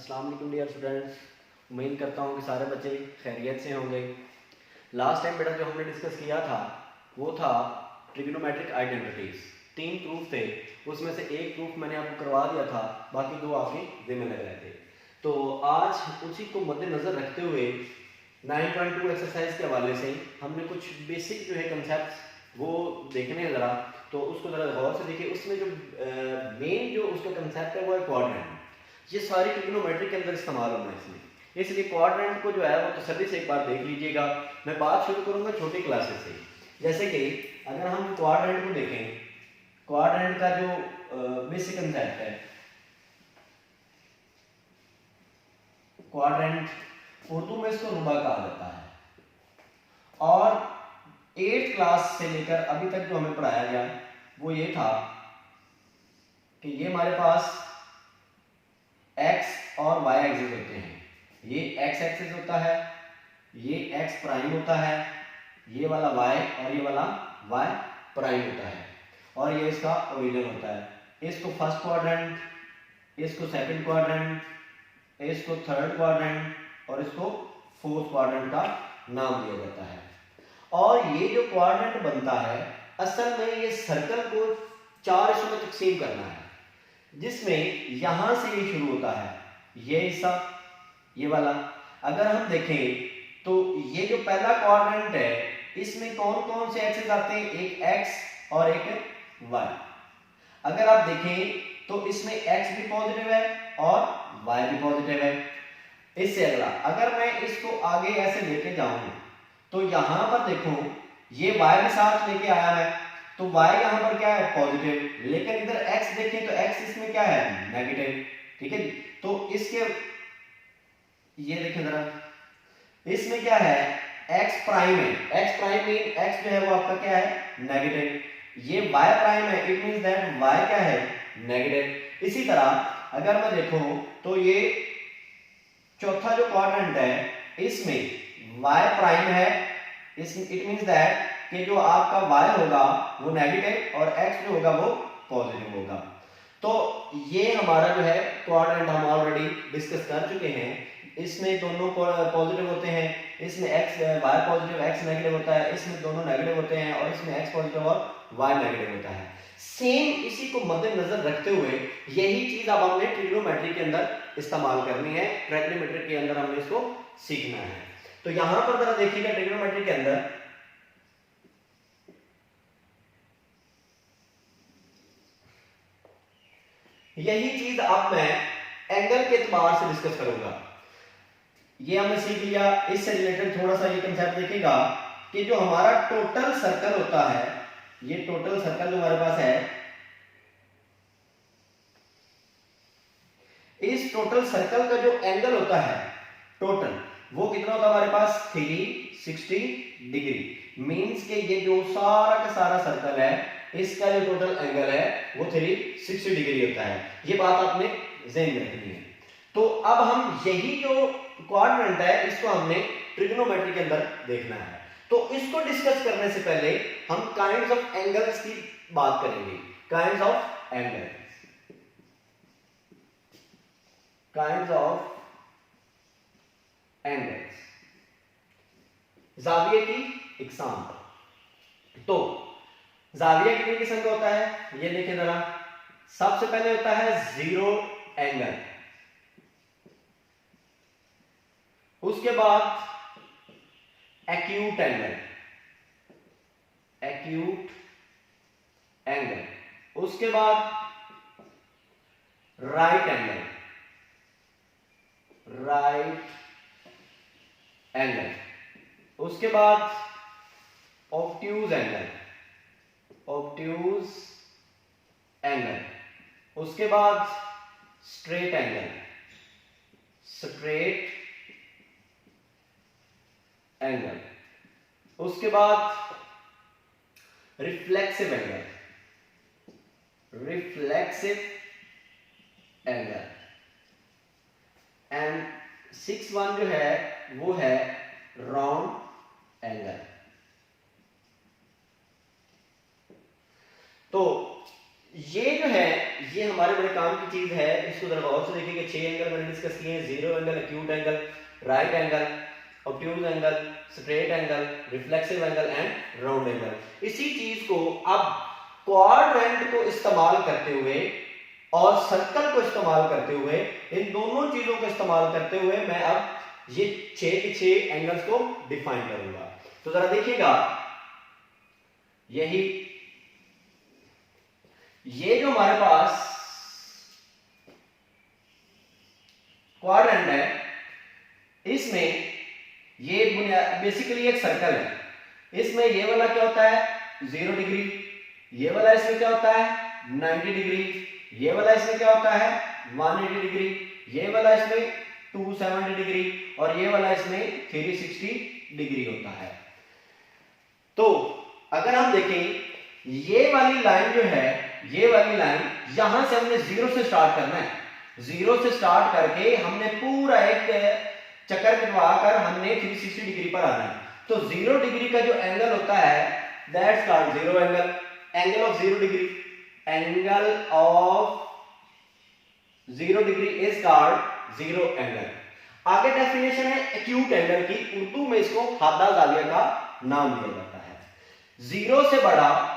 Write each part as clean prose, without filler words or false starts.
अस्सलाम वालेकुम dear students. उम्मीद करता हूँ कि सारे बच्चे खैरियत से होंगे। लास्ट टाइम बेटा जो हमने डिस्कस किया था वो था ट्रिग्नोमेट्रिक आइडेंटिटीज। 3 प्रूफ थे, उसमें से एक प्रूफ मैंने आपको करवा दिया था, बाकी 2 आपके जिम्मे लग रहे थे। तो आज उसी को मद्देनज़र रखते हुए 9.2 एक्सरसाइज के हवाले से हमने कुछ बेसिक जो है कंसेप्ट वो देखने हैं ज़रा, तो उसको ज़रा गौर से देखिए। उसमें जो मेन जो उसका कंसेप्ट है वो है क्वाड्रेंट। ये सारी ट्रिग्नोमेट्री के अंदर इस्तेमाल होना है इसमें, इसलिए क्वाड्रेंट को जो है वो तसल्ली से एक बार देख लीजिएगा। मैं बात शुरू करूंगा छोटी क्लासेस से। जैसे कि अगर हम क्वाड्रेंट को देखें, क्वाड्रेंट का जो बेसिक कंसेप्ट है, क्वाड्रेंट उर्दू में इसको रुबा कहा जाता है, और 8th क्लास से लेकर अभी तक जो हमें पढ़ाया गया वो ये था कि ये हमारे पास x और y एक्सिस होते हैं। ये x एक्सिस होता है, ये x प्राइम होता है, ये वाला y और ये वाला y प्राइम होता है, और ये इसका ओरिजिन होता है। इसको फर्स्ट क्वाड्रेंट, इसको सेकंड क्वाड्रेंट, इसको थर्ड क्वाड्रेंट और इसको फोर्थ क्वाड्रेंट का नाम दिया जाता है। और ये जो क्वाड्रेंट बनता है असल में ये सर्कल को 4 हिस्सों में तकसीम करना है, जिसमें यहां से ये शुरू होता है, ये हिस्सा, ये वाला। अगर हम देखें तो ये जो पहला क्वाड्रेंट है इसमें कौन कौन से एक्सेस आते हैं, एक x और एक y। अगर आप देखें तो इसमें x भी पॉजिटिव है और y भी पॉजिटिव है। इससे अगला अगर मैं इसको आगे ऐसे लेके जाऊं तो यहां पर देखो ये y के साथ लेके आया है, तो y यहां पर क्या है, पॉजिटिव, लेकिन इधर x देखें तो x इसमें क्या है, नेगेटिव। ठीक है, तो इसके ये देखें जरा, इसमें क्या है, x प्राइम है, x प्राइम मीन x जो है वो आपका क्या है, नेगेटिव। ये y प्राइम है, इट मींस दैट y क्या है, नेगेटिव। इसी तरह अगर मैं देखूं तो ये चौथा जो क्वाड्रेंट है इसमें y प्राइम है, इट मींस दैट कि जो आपका y होगा वो नेगेटिव और x जो होगा वो पॉजिटिव होगा। तो ये हमारा जो है क्वाड्रेंट हम ऑलरेडी डिस्कस कर चुके हैं। इसमें दोनों पॉजिटिव होते हैं, इसमें y पॉजिटिव x नेगेटिव होता है, इसमें दोनों नेगेटिव होते हैं, और इसमें x पॉजिटिव और y नेगेटिव होता है। सेम इसी को मद्देनजर रखते हुए यही चीज अब हमने ट्रिग्नोमेट्री के अंदर इस्तेमाल करनी है, ट्रिग्नोमेट्री के अंदर हमने इसको सीखना है। तो यहां पर जरा देखिएगा, ट्रिग्नोमेट्री के अंदर यही चीज अब मैं एंगल के एतबार से डिस्कस करूंगा। ये हमने सीख लिया। इससे रिलेटेड थोड़ा सा ये कंसेप्ट देखिएगा कि जो हमारा टोटल सर्कल होता है, ये टोटल सर्कल जो हमारे पास है, इस टोटल सर्कल का जो एंगल होता है टोटल, वो कितना होता है हमारे पास, 360 डिग्री। मींस के ये जो सारा का सारा सर्कल है इसका जो टोटल एंगल है वो 360 डिग्री होता है। ये बात आपने ज़हन में रखनी है। तो अब हम यही जो क्वाड्रेंट है इसको हमने ट्रिग्नोमेट्री के अंदर देखना है। तो इसको डिस्कस करने से पहले हम काइंड्स ऑफ एंगल्स की बात करेंगे। Kinds of angles, kinds of angles, जाविये की एग्जाम्पल। तो जाविया कितने किस्म का होता है, ये देखें जरा। सबसे पहले होता है जीरो एंगल, उसके बाद एक्यूट एंगल, एक्यूट एंगल, उसके बाद राइट एंगल, राइट एंगल, उसके बाद ऑब्ट्यूज एंगल, ऑब्ट्यूज एंगल, उसके बाद स्ट्रेट एंगल, स्ट्रेट एंगल, उसके बाद reflexive angle, reflexive angle, and 6th one जो है वो है राउंड एंगल। तो ये जो है ये हमारे बड़े काम की चीज है। इसको जरा गौर से देखिए कि 6 एंगल मैंने डिस्कस किए हैं, zero angle, acute angle, right angle, obtuse angle, straight angle, reflexive angle and round angle. इसी चीज को अब क्वाड्रेंट को इस्तेमाल करते हुए और सर्कल को इस्तेमाल करते हुए, इन दोनों चीजों को इस्तेमाल करते हुए मैं अब ये 6 के 6 एंगल्स को डिफाइन करूंगा। तो जरा देखिएगा, यही ये जो हमारे पास क्वाड्रेंट है, इसमें ये बेसिकली एक सर्कल है। इसमें ये वाला क्या होता है 0 डिग्री, ये वाला इसमें क्या होता है 90 डिग्री, ये वाला इसमें क्या होता है 180 डिग्री, ये वाला इसमें 270 डिग्री और ये वाला इसमें 360 डिग्री होता है। तो अगर हम देखें ये वाली लाइन जो है, ये वाली लाइन यहां से हमने 0 से स्टार्ट करना है। 0 से स्टार्ट करके हमने पूरा एक चक्कर कटवा कर हमने 360 डिग्री पर आना है। तो 0 डिग्री का जो एंगल होता है that's called 0 angle, angle of 0 degree, angle of 0 degree is called 0 angle. आगे डेफिनेशन है एक्यूट एंगल की, उर्दू में इसको हादा जाविया का नाम दिया जाता है। 0 से बड़ा,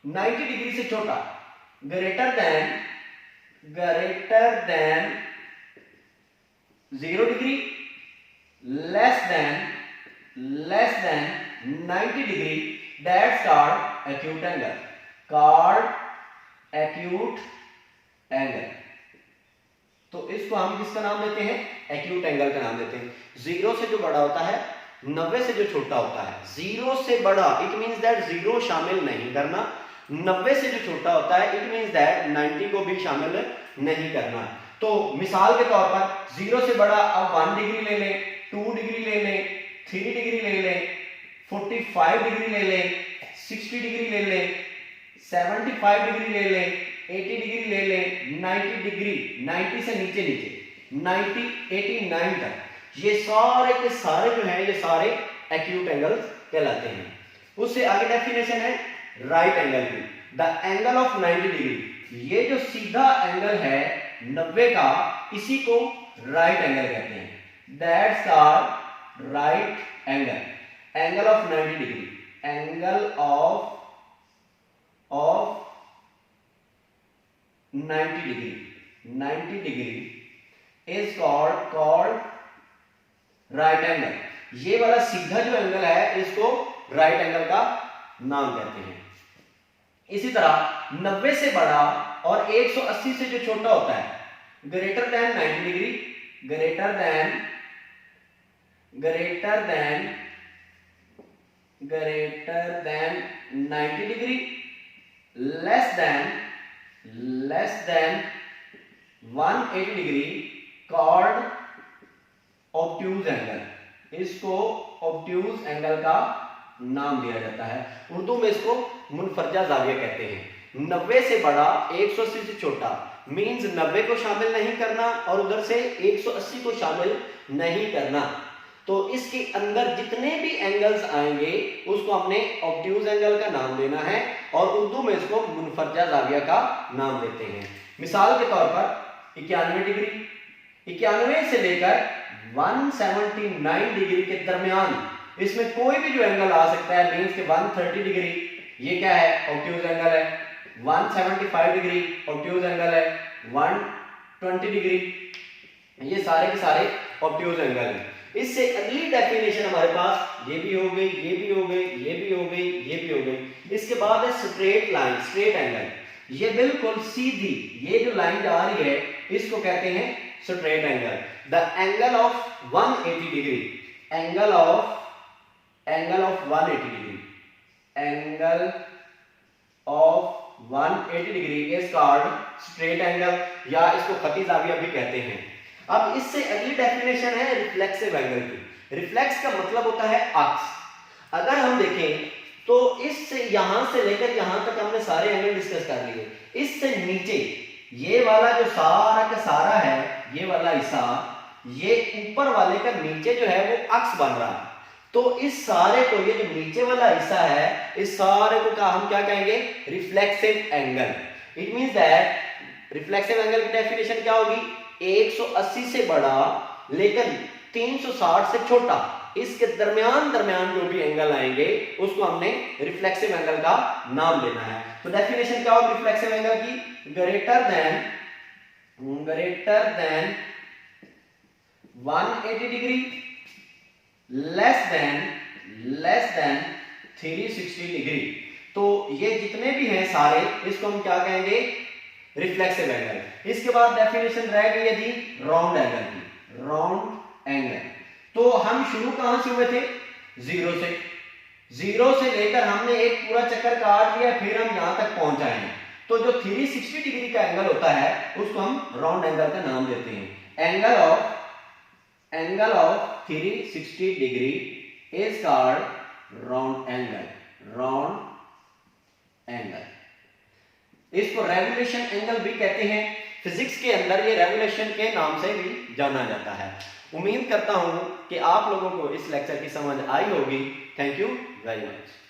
90 डिग्री से छोटा, greater than 0 degree, less than 90 degree, that's called acute angle, called acute angle. तो इसको हम किसका नाम देते हैं एक्यूट एंगल का नाम देते हैं। 0 से जो बड़ा होता है, 90 से जो छोटा होता है। 0 से बड़ा इट मींस दैट 0 शामिल नहीं करना, 90 से जो छोटा होता है इट मींस दैट 90 को भी शामिल नहीं करना। तो मिसाल के तौर पर 0 से बड़ा अब 1 डिग्री ले लें, 2 डिग्री ले लें, 3 डिग्री ले लें, 45 डिग्री ले लें, 60 डिग्री ले लें, 75 डिग्री ले लें, 80 डिग्री ले लें, 90 डिग्री, 90 से नीचे 90, 89 तक, ये सारे के सारे जो है ये सारे एक्यूट एंगल्स कहलाते हैं। उससे आगे डेफिनेशन है राइट एंगल की, द एंगल ऑफ 90 डिग्री। ये जो सीधा एंगल है 90 का, इसी को राइट एंगल कहते हैं। That's called right angle, angle of 90 degree, angle of 90 degree is called right angle. ये वाला सीधा जो एंगल है इसको राइट एंगल का नाम कहते हैं। इसी तरह 90 से बड़ा और 180 से जो छोटा होता है, greater than 90 degree, greater than 90 degree, less than 180 degree, called obtuse angle. इसको ऑब्ट्यूज एंगल का नाम दिया जाता है। उर्दू में इसको मुनफरजा जाविया कहते हैं। 90 से बड़ा, 180 से छोटा मींस 90 को शामिल नहीं करना और उधर से 180 को शामिल नहीं करना। तो इसके अंदर जितने भी एंगल्स आएंगे उसको हमने ऑब्ट्यूज एंगल का नाम देना है और उर्दू में इसको मुनफरजा जाविया का नाम देते हैं। मिसाल के तौर पर 91 डिग्री, 91 से लेकर 179 डिग्री के दरमियान इसमें कोई भी जो एंगल आ सकता है, मींस के 130 डिग्री ये क्या है ऑब्ट्यूज एंगल है, 175 डिग्री ऑब्ट्यूज एंगल है, 120 डिग्री, ये सारे के सारे ऑब्ट्यूज एंगल हैं। इससे अगली डेफिनेशन हमारे पास ये भी हो गई, ये भी हो गई, ये भी हो गई, ये भी हो गई। इसके बाद है स्ट्रेट लाइन, स्ट्रेट एंगल। ये बिल्कुल सीधी ये जो लाइन जा रही है इसको कहते हैं straight angle. The angle of 180 degree, angle of 180 degree, angle of 180 degree is called straight angle, या इसको खती जाविया भी कहते हैं। अब इससे अगली डेफिनेशन है रिफ्लेक्सिव एंगल की। रिफ्लेक्स का मतलब होता है अक्स। अगर हम देखें तो इससे यहां से लेकर यहां तक हमने सारे एंगल डिस्कस कर लिए। इससे नीचे ये वाला जो सारा का सारा है, ये वाला हिस्सा, ये ऊपर वाले का नीचे जो है वो अक्स बन रहा है। तो इस सारे को, ये जो नीचे वाला हिस्सा है, इस सारे को हम क्या कहेंगे reflexive angle. It means that reflexive angle की डेफिनेशन क्या होगी, 180 से बड़ा लेकिन 360 से छोटा, इसके दरमियान जो भी एंगल आएंगे उसको हमने रिफ्लेक्सिव एंगल का नाम लेना है। तो डेफिनेशन क्या होगी रिफ्लेक्सिव एंगल की, greater than 180 degree, less than 360 degree. तो ये जितने भी हैं सारे, इसको हम क्या कहेंगे, रिफ्लेक्सिव एंगल। इसके बाद डेफिनेशन रह गई है जी राउंड एंगल की, राउंड एंगल। तो हम शुरू कहां से हुए थे, जीरो से लेकर हमने एक पूरा चक्कर काट लिया, फिर हम यहां तक पहुंच आए हैं। तो जो 360 डिग्री का एंगल होता है उसको हम राउंड एंगल का नाम देते हैं। Angle of 360 degree is called round angle. इसको रेवोल्यूशन एंगल भी कहते हैं। फिजिक्स के अंदर ये रेवोल्यूशन के नाम से भी जाना जाता है। उम्मीद करता हूं कि आप लोगों को इस लेक्चर की समझ आई होगी। Thank you very much.